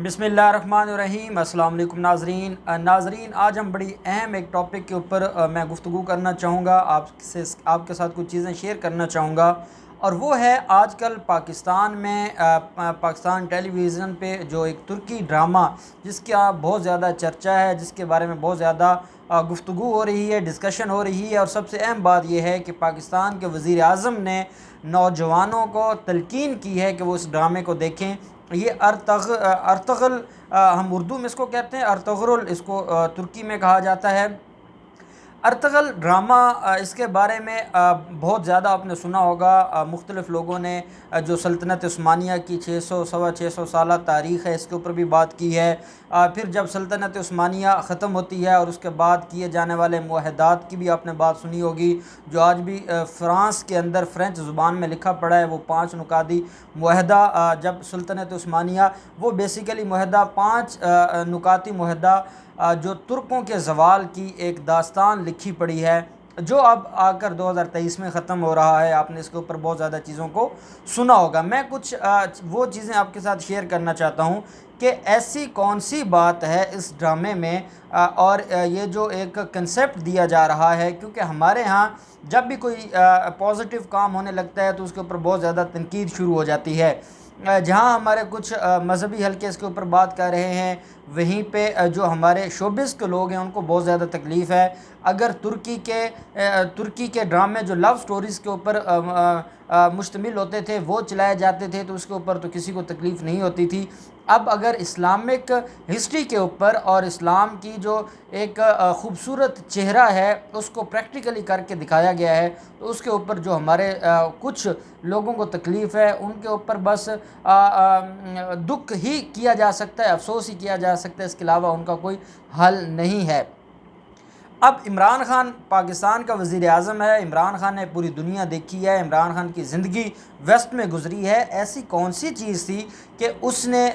بسم اللہ الرحمن الرحیم۔ السلام علیکم ناظرین، آج ہم بڑی اہم ایک ٹاپک کے اوپر میں گفتگو کرنا چاہوں گا، آپ کے ساتھ کچھ چیزیں شیئر کرنا چاہوں گا، اور وہ ہے آج کل پاکستان میں پاکستان ٹیلی ویژن پہ جو ایک ترکی ڈرامہ جس کا بہت زیادہ چرچا ہے، جس کے بارے میں بہت زیادہ گفتگو ہو رہی ہے، ڈسکشن ہو رہی ہے، اور سب سے اہم بات یہ ہے کہ پاکستان کے وزیر اعظم نے نوجوانوں کو تلقین کی ہے کہ وہ اس ڈرامے کو دیکھیں۔ یہ ارطغرل، ہم اردو میں اس کو کہتے ہیں ارطغرل، اس کو ترکی میں کہا جاتا ہے ارطغرل ڈرامہ۔ اس کے بارے میں بہت زیادہ آپ نے سنا ہوگا، مختلف لوگوں نے جو سلطنت عثمانیہ کی 600 سالہ تاریخ ہے اس کے اوپر بھی بات کی ہے۔ پھر جب سلطنت عثمانیہ ختم ہوتی ہے اور اس کے بعد کیے جانے والے معاہدات کی بھی آپ نے بات سنی ہوگی، جو آج بھی فرانس کے اندر فرینچ زبان میں لکھا پڑا ہے، وہ 5 نکاتی معاہدہ جب سلطنت عثمانیہ، وہ بیسیکلی معاہدہ 5 نکاتی معاہدہ جو ترکوں کے زوال کی ایک داستان لکھی پڑی ہے، جو اب آ کر 2023 میں ختم ہو رہا ہے۔ آپ نے اس کے اوپر بہت زیادہ چیزوں کو سنا ہوگا۔ میں کچھ وہ چیزیں آپ کے ساتھ شیئر کرنا چاہتا ہوں کہ ایسی کون سی بات ہے اس ڈرامے میں، اور یہ جو ایک کنسیپٹ دیا جا رہا ہے، کیونکہ ہمارے ہاں جب بھی کوئی پازیٹیو کام ہونے لگتا ہے تو اس کے اوپر بہت زیادہ تنقید شروع ہو جاتی ہے۔ جہاں ہمارے کچھ مذہبی حلقے اس کے اوپر بات کر رہے ہیں، وہیں پہ جو ہمارے شوبز کے لوگ ہیں ان کو بہت زیادہ تکلیف ہے۔ اگر ترکی کے ڈرامے جو لو سٹوریز کے اوپر مشتمل ہوتے تھے وہ چلائے جاتے تھے تو اس کے اوپر تو کسی کو تکلیف نہیں ہوتی تھی۔ اب اگر اسلامک ہسٹری کے اوپر اور اسلام کی جو ایک خوبصورت چہرہ ہے اس کو پریکٹیکلی کر کے دکھایا گیا ہے تو اس کے اوپر جو ہمارے کچھ لوگوں کو تکلیف ہے ان کے اوپر بس دکھ ہی کیا جا سکتا ہے، افسوس ہی کیا جا سکتا ہے، اس کے علاوہ ان کا کوئی حل نہیں ہے۔ اب عمران خان پاکستان کا وزیر اعظم ہے، عمران خان نے پوری دنیا دیکھی ہے، عمران خان کی زندگی ویسٹ میں گزری ہے۔ ایسی کون سی چیز تھی کہ اس نے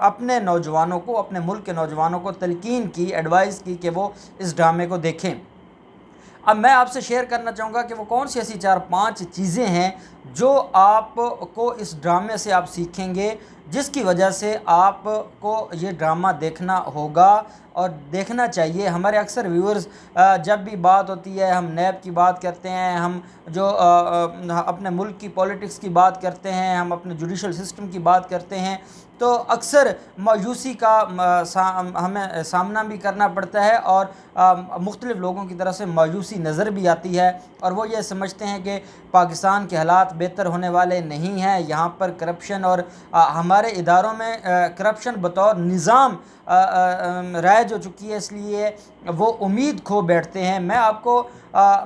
اپنے نوجوانوں کو، اپنے ملک کے نوجوانوں کو تلقین کی، ایڈوائز کی کہ وہ اس ڈرامے کو دیکھیں۔ اب میں آپ سے شیئر کرنا چاہوں گا کہ وہ کون سی ایسی 4-5 چیزیں ہیں جو آپ کو اس ڈرامے سے آپ سیکھیں گے، جس کی وجہ سے آپ کو یہ ڈرامہ دیکھنا ہوگا اور دیکھنا چاہیے۔ ہمارے اکثر ویورز جب بھی بات ہوتی ہے، ہم نیب کی بات کرتے ہیں، ہم جو اپنے ملک کی پولیٹکس کی بات کرتے ہیں، ہم اپنے جوڈیشل سسٹم کی بات کرتے ہیں، تو اکثر مایوسی کا ہمیں سامنا بھی کرنا پڑتا ہے، اور مختلف لوگوں کی طرف سے مایوسی نظر بھی آتی ہے، اور وہ یہ سمجھتے ہیں کہ پاکستان کے حالات بہتر ہونے والے نہیں ہیں، یہاں پر کرپشن اور ہمارے اداروں میں کرپشن بطور نظام رائج ہو چکی ہے، اس لیے وہ امید کھو بیٹھتے ہیں۔ میں آپ کو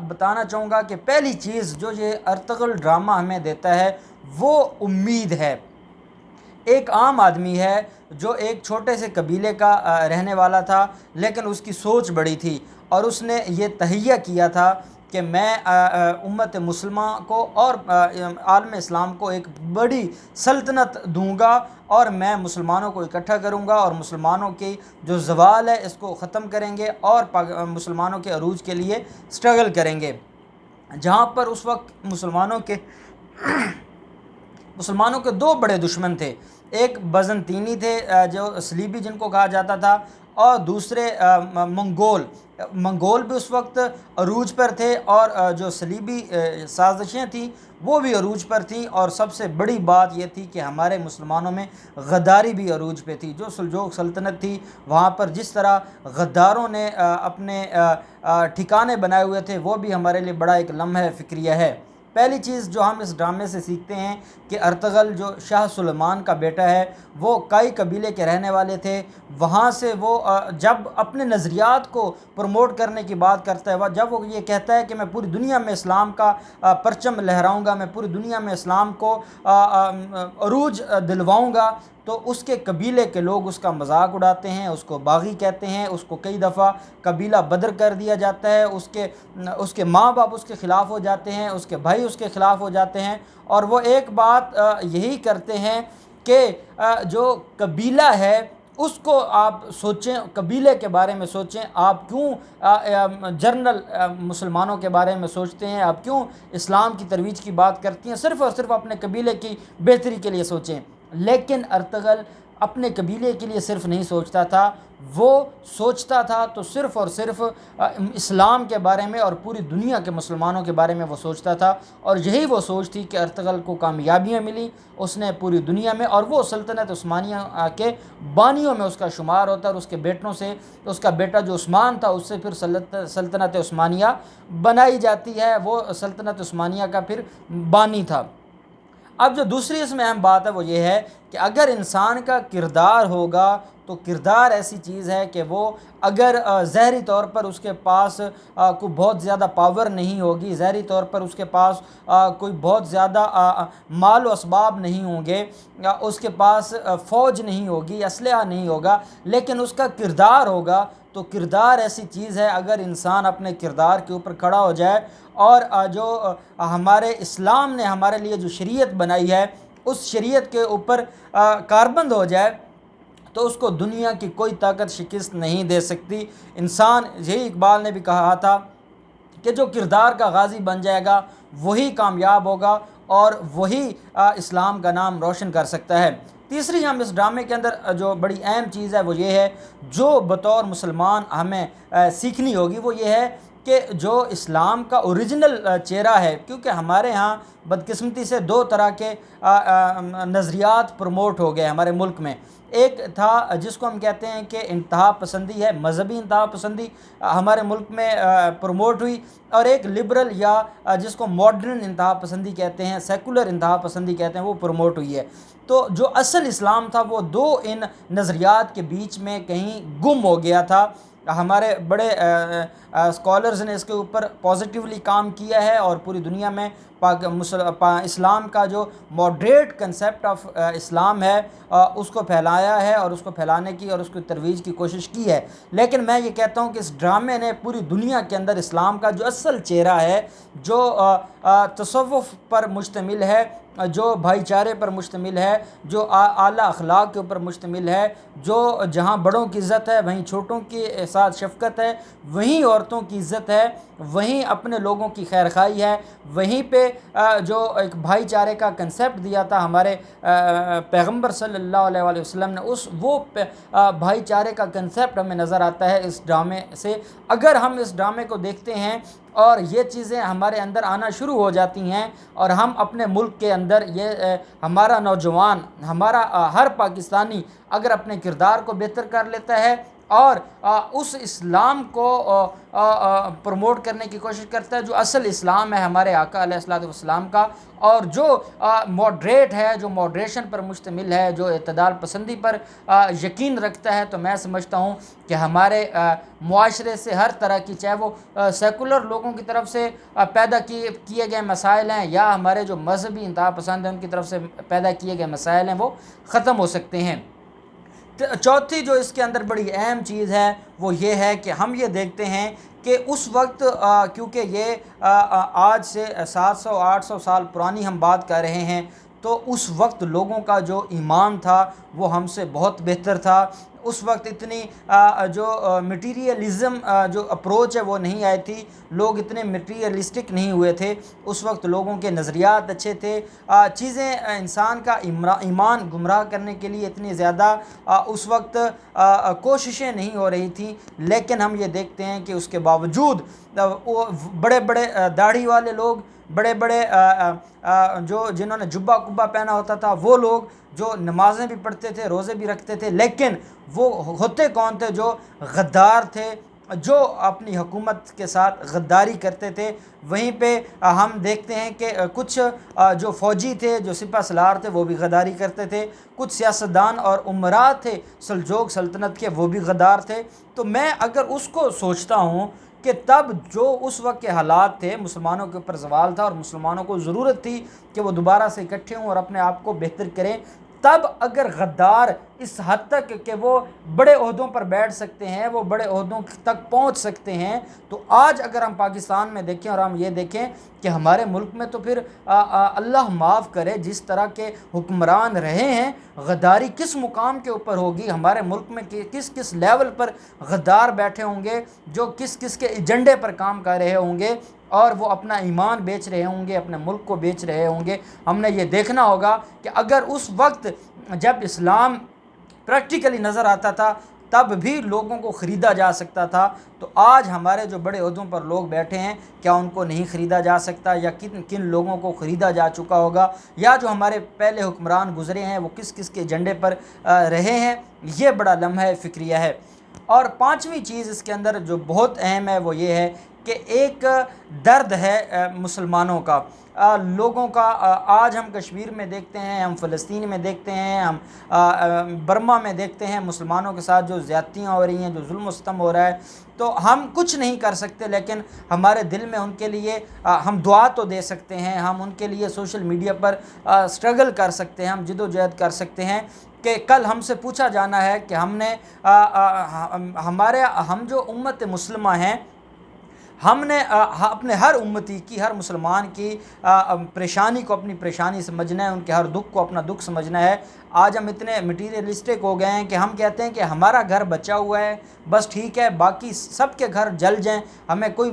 بتانا چاہوں گا کہ پہلی چیز جو یہ ارطغرل ڈرامہ ہمیں دیتا ہے وہ امید ہے۔ ایک عام آدمی ہے جو ایک چھوٹے سے قبیلے کا رہنے والا تھا، لیکن اس کی سوچ بڑی تھی، اور اس نے یہ تہیہ کیا تھا کہ میں امت مسلمہ کو اور عالم اسلام کو ایک بڑی سلطنت دوں گا، اور میں مسلمانوں کو اکٹھا کروں گا، اور مسلمانوں کی جو زوال ہے اس کو ختم کریں گے، اور مسلمانوں کے عروج کے لیے سٹرگل کریں گے۔ جہاں پر اس وقت مسلمانوں کے 2 بڑے دشمن تھے، ایک بزنطینی تھے جو صلیبی جن کو کہا جاتا تھا، اور دوسرے منگول بھی اس وقت عروج پر تھے، اور جو صلیبی سازشیں تھیں وہ بھی عروج پر تھیں، اور سب سے بڑی بات یہ تھی کہ ہمارے مسلمانوں میں غداری بھی عروج پہ تھی۔ جو سلجوق سلطنت تھی وہاں پر جس طرح غداروں نے اپنے ٹھکانے بنائے ہوئے تھے، وہ بھی ہمارے لیے بڑا ایک لمحہ فکریہ ہے۔ پہلی چیز جو ہم اس ڈرامے سے سیکھتے ہیں کہ ارطغرل جو شاہ سلیمان کا بیٹا ہے وہ کائی قبیلے کے رہنے والے تھے، وہاں سے وہ جب اپنے نظریات کو پروموٹ کرنے کی بات کرتا ہے، جب وہ یہ کہتا ہے کہ میں پوری دنیا میں اسلام کا پرچم لہراؤں گا، میں پوری دنیا میں اسلام کو عروج دلواؤں گا، تو اس کے قبیلے کے لوگ اس کا مذاق اڑاتے ہیں، اس کو باغی کہتے ہیں، اس کو کئی دفعہ قبیلہ بدر کر دیا جاتا ہے، اس کے ماں باپ اس کے خلاف ہو جاتے ہیں، اس کے بھائی اس کے خلاف ہو جاتے ہیں، اور وہ ایک بات یہی کرتے ہیں کہ جو قبیلہ ہے اس کو آپ سوچیں، قبیلے کے بارے میں سوچیں، آپ کیوں جنرل مسلمانوں کے بارے میں سوچتے ہیں، آپ کیوں اسلام کی ترویج کی بات کرتی ہیں، صرف اور صرف اپنے قبیلے کی بہتری کے لیے سوچیں۔ لیکن ارطغرل اپنے قبیلے کے لیے صرف نہیں سوچتا تھا، وہ سوچتا تھا تو صرف اور صرف اسلام کے بارے میں اور پوری دنیا کے مسلمانوں کے بارے میں وہ سوچتا تھا، اور یہی وہ سوچ تھی کہ ارطغرل کو کامیابیاں ملی، اس نے پوری دنیا میں، اور وہ سلطنت عثمانیہ کے بانیوں میں اس کا شمار ہوتا ہے، اور اس کے بیٹوں سے اس کا بیٹا جو عثمان تھا اس سے پھر سلطنت عثمانیہ بنائی جاتی ہے، وہ سلطنت عثمانیہ کا پھر بانی تھا۔ اب جو دوسری اس میں اہم بات ہے وہ یہ ہے کہ اگر انسان کا کردار ہوگا تو کردار ایسی چیز ہے کہ وہ اگر ظاہری طور پر اس کے پاس کوئی بہت زیادہ پاور نہیں ہوگی، ظاہری طور پر اس کے پاس کوئی بہت زیادہ مال و اسباب نہیں ہوں گے، اس کے پاس فوج نہیں ہوگی، اسلحہ نہیں ہوگا، لیکن اس کا کردار ہوگا، تو کردار ایسی چیز ہے اگر انسان اپنے کردار کے اوپر کھڑا ہو جائے اور جو ہمارے اسلام نے ہمارے لیے جو شریعت بنائی ہے اس شریعت کے اوپر کاربند ہو جائے تو اس کو دنیا کی کوئی طاقت شکست نہیں دے سکتی۔ انسان، یہی اقبال نے بھی کہا تھا کہ جو کردار کا غازی بن جائے گا وہی کامیاب ہوگا اور وہی اسلام کا نام روشن کر سکتا ہے۔ تیسری ہم اس ڈرامے کے اندر جو بڑی اہم چیز ہے وہ یہ ہے، جو بطور مسلمان ہمیں سیکھنی ہوگی، وہ یہ ہے کہ جو اسلام کا اوریجنل چہرہ ہے، کیونکہ ہمارے ہاں بدقسمتی سے دو طرح کے نظریات پروموٹ ہو گئے ہمارے ملک میں۔ ایک تھا جس کو ہم کہتے ہیں کہ انتہا پسندی ہے، مذہبی انتہا پسندی ہمارے ملک میں پروموٹ ہوئی، اور ایک لبرل یا جس کو ماڈرن انتہا پسندی کہتے ہیں، سیکولر انتہا پسندی کہتے ہیں، وہ پروموٹ ہوئی ہے۔ تو جو اصل اسلام تھا وہ دو ان نظریات کے بیچ میں کہیں گم ہو گیا تھا۔ ہمارے بڑے اسکالرز نے اس کے اوپر پازیٹیولی کام کیا ہے اور پوری دنیا میں اسلام کا جو ماڈریٹ کنسیپٹ آف اسلام ہے اس کو پھیلایا ہے اور اس کو پھیلانے کی اور اس کو ترویج کی کوشش کی ہے۔ لیکن میں یہ کہتا ہوں کہ اس ڈرامے نے پوری دنیا کے اندر اسلام کا جو اصل چہرہ ہے، جو تصوف پر مشتمل ہے، جو بھائی چارے پر مشتمل ہے، جو اعلیٰ اخلاق کے اوپر مشتمل ہے، جو جہاں بڑوں کی عزت ہے وہیں چھوٹوں کے ساتھ شفقت ہے، وہیں عورتوں کی عزت ہے، وہیں اپنے لوگوں کی خیر خواہی ہے، وہیں پہ جو ایک بھائی چارے کا کنسیپٹ دیا تھا ہمارے پیغمبر صلی اللہ علیہ وآلہ وسلم نے، وہ بھائی چارے کا کنسیپٹ ہمیں نظر آتا ہے اس ڈرامے سے۔ اگر ہم اس ڈرامے کو دیکھتے ہیں اور یہ چیزیں ہمارے اندر آنا شروع ہو جاتی ہیں اور ہم اپنے ملک کے اندر یہ ہمارا نوجوان، ہمارا ہر پاکستانی اگر اپنے کردار کو بہتر کر لیتا ہے اور اس اسلام کو پروموٹ کرنے کی کوشش کرتا ہے جو اصل اسلام ہے ہمارے آقا علیہ الصلوۃ والسلام کا، اور جو ماڈریٹ ہے، جو ماڈریشن پر مشتمل ہے، جو اعتدال پسندی پر یقین رکھتا ہے، تو میں سمجھتا ہوں کہ ہمارے معاشرے سے ہر طرح کی، چاہے وہ سیکولر لوگوں کی طرف سے پیدا کیے گئے مسائل ہیں یا ہمارے جو مذہبی انتہا پسند ہیں ان کی طرف سے پیدا کیے گئے مسائل ہیں، وہ ختم ہو سکتے ہیں۔ چوتھی جو اس کے اندر بڑی اہم چیز ہے وہ یہ ہے کہ ہم یہ دیکھتے ہیں کہ اس وقت کیونکہ یہ آج سے 700-800 سال پرانی ہم بات کر رہے ہیں، تو اس وقت لوگوں کا جو ایمان تھا وہ ہم سے بہت بہتر تھا۔ اس وقت اتنی جو مٹیریلزم جو اپروچ ہے وہ نہیں آئی تھی، لوگ اتنے مٹیریلسٹک نہیں ہوئے تھے، اس وقت لوگوں کے نظریات اچھے تھے، چیزیں انسان کا ایمان گمراہ کرنے کے لیے اتنی زیادہ اس وقت کوششیں نہیں ہو رہی تھیں، لیکن ہم یہ دیکھتے ہیں کہ اس کے باوجود وہ بڑے بڑے داڑھی والے لوگ، بڑے بڑے جو جنہوں نے جبہ کبا پہنا ہوتا تھا، وہ لوگ جو نمازیں بھی پڑھتے تھے، روزے بھی رکھتے تھے، لیکن وہ ہوتے کون تھے؟ جو غدار تھے، جو اپنی حکومت کے ساتھ غداری کرتے تھے۔ وہیں پہ ہم دیکھتے ہیں کہ کچھ جو فوجی تھے، جو سپہ سالار تھے، وہ بھی غداری کرتے تھے، کچھ سیاستدان اور امراء تھے سلجوق سلطنت کے، وہ بھی غدار تھے۔ تو میں اگر اس کو سوچتا ہوں کہ تب جو اس وقت کے حالات تھے، مسلمانوں کے اوپر زوال تھا اور مسلمانوں کو ضرورت تھی کہ وہ دوبارہ سے اکٹھے ہوں اور اپنے آپ کو بہتر کریں، تب اگر غدار اس حد تک کہ وہ بڑے عہدوں پر بیٹھ سکتے ہیں، وہ بڑے عہدوں تک پہنچ سکتے ہیں، تو آج اگر ہم پاکستان میں دیکھیں اور ہم یہ دیکھیں کہ ہمارے ملک میں تو پھر اللہ معاف کرے جس طرح کے حکمران رہے ہیں، غداری کس مقام کے اوپر ہوگی ہمارے ملک میں، کس کس لیول پر غدار بیٹھے ہوں گے، جو کس کس کے ایجنڈے پر کام کر رہے ہوں گے اور وہ اپنا ایمان بیچ رہے ہوں گے، اپنے ملک کو بیچ رہے ہوں گے۔ ہم نے یہ دیکھنا ہوگا کہ اگر اس وقت جب اسلام پریکٹیکلی نظر آتا تھا تب بھی لوگوں کو خریدا جا سکتا تھا، تو آج ہمارے جو بڑے عہدوں پر لوگ بیٹھے ہیں کیا ان کو نہیں خریدا جا سکتا؟ یا کن کن لوگوں کو خریدا جا چکا ہوگا؟ یا جو ہمارے پہلے حکمران گزرے ہیں وہ کس کس کے ایجنڈے پر رہے ہیں؟ یہ بڑا لمحہ فکریہ ہے۔ اور پانچویں چیز اس کے اندر جو بہت اہم ہے وہ یہ ہے کہ ایک درد ہے مسلمانوں کا، لوگوں کا۔ آج ہم کشمیر میں دیکھتے ہیں، ہم فلسطین میں دیکھتے ہیں، ہم برما میں دیکھتے ہیں مسلمانوں کے ساتھ جو زیادتیاں ہو رہی ہیں، جو ظلم و ستم ہو رہا ہے، تو ہم کچھ نہیں کر سکتے، لیکن ہمارے دل میں ان کے لیے ہم دعا تو دے سکتے ہیں، ہم ان کے لیے سوشل میڈیا پر سٹرگل کر سکتے ہیں، ہم جد و جہد کر سکتے ہیں کہ کل ہم سے پوچھا جانا ہے کہ ہم جو امت مسلمہ ہیں، ہم نے اپنے ہر امتی کی، ہر مسلمان کی پریشانی کو اپنی پریشانی سمجھنا ہے، ان کے ہر دکھ کو اپنا دکھ سمجھنا ہے۔ آج ہم اتنے مٹیریلسٹک ہو گئے ہیں کہ ہم کہتے ہیں کہ ہمارا گھر بچا ہوا ہے، بس ٹھیک ہے، باقی سب کے گھر جل جائیں، ہمیں کوئی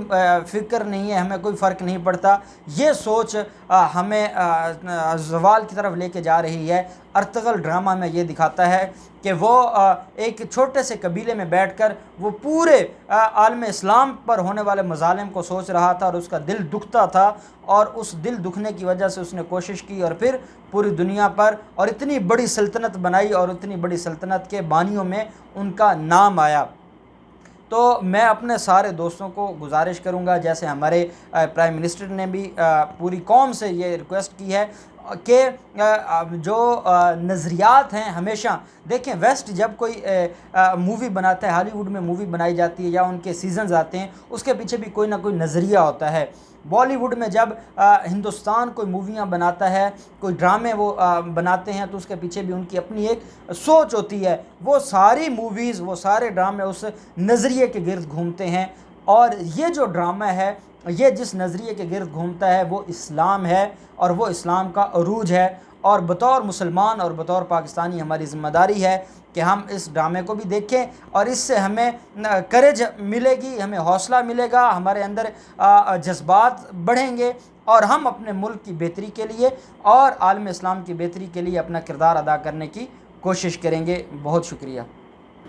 فکر نہیں ہے، ہمیں کوئی فرق نہیں پڑتا۔ یہ سوچ ہمیں زوال کی طرف لے کے جا رہی ہے۔ ارطغرل ڈرامہ میں یہ دکھاتا ہے کہ وہ ایک چھوٹے سے قبیلے میں بیٹھ کر وہ پورے عالم اسلام پر ہونے والے مظالم کو سوچ رہا تھا، اور اس کا دل دکھتا تھا، اور اس دل دکھنے کی وجہ سے اس نے کوشش کی، اور پھر پوری دنیا پر اور اتنی بڑی سلطنت بنائی، اور اتنی بڑی سلطنت کے بانیوں میں ان کا نام آیا۔ تو میں اپنے سارے دوستوں کو گزارش کروں گا، جیسے ہمارے پرائم منسٹر نے بھی پوری قوم سے یہ ریکویسٹ کی ہے کہ جو نظریات ہیں، ہمیشہ دیکھیں ویسٹ جب کوئی مووی بناتا ہے، ہالی ووڈ میں مووی بنائی جاتی ہے یا ان کے سیزنز آتے ہیں، اس کے پیچھے بھی کوئی نہ کوئی نظریہ ہوتا ہے۔ بالی ووڈ میں جب ہندوستان کوئی موویاں بناتا ہے، کوئی ڈرامے وہ بناتے ہیں، تو اس کے پیچھے بھی ان کی اپنی ایک سوچ ہوتی ہے۔ وہ ساری موویز، وہ سارے ڈرامے اس نظریے کے گرد گھومتے ہیں، اور یہ جو ڈرامہ ہے، یہ جس نظریے کے گرد گھومتا ہے وہ اسلام ہے، اور وہ اسلام کا عروج ہے۔ اور بطور مسلمان اور بطور پاکستانی ہماری ذمہ داری ہے کہ ہم اس ڈرامے کو بھی دیکھیں، اور اس سے ہمیں کریج ملے گی، ہمیں حوصلہ ملے گا، ہمارے اندر جذبات بڑھیں گے، اور ہم اپنے ملک کی بہتری کے لیے اور عالم اسلام کی بہتری کے لیے اپنا کردار ادا کرنے کی کوشش کریں گے۔ بہت شکریہ۔